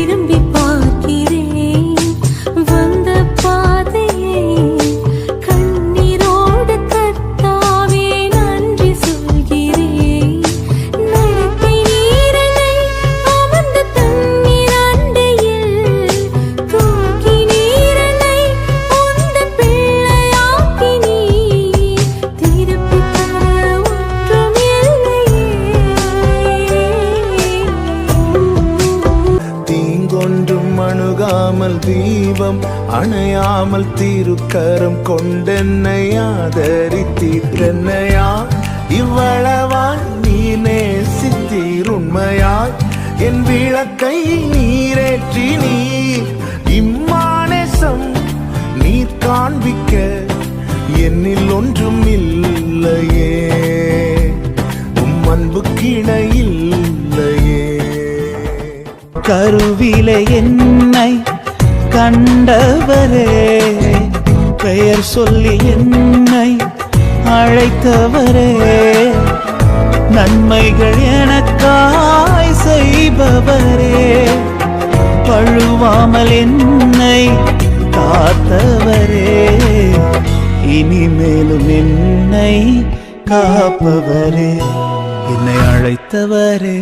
திரும்பி பார்க்கிறேன் வந்த பாதையை கண்ணீரோடு கர்த்தாவே நன்றி சொல்கிறேன். நடத்தி நீரனை அமர்ந்த தண்ணீர் அண்டையில் தூக்கி நீரனை உந்தன் பிள்ளையாக்கி நீர் திருப்பி தர ஒன்றும் தீங்கொன்றும் அணுகாமல் தீபம் அணையாமல் திருக்கரம் கொண்டென்னை ஆதரித்தீர்ன்னையா இவ்வளவாய் நீ நேசித்தீர் உண்மையாய் என் விளக்கை நீரேற்றி நீர் இம்மானேசம் நீர் காண்பிக்க என்னில் ஒன்றும் இல்லையே உம் அன்புக்கிணை இல்லையே. கருவிலே என்னை கண்டவரே பெயர் சொல்லி என்னை அழைத்தவரே நன்மைகள் எனக்காய் செய்பவரே பழுவாமல் என்னை காத்தவரே இனிமேலும் என்னை காப்பவரே என்னை அழைத்தவரே.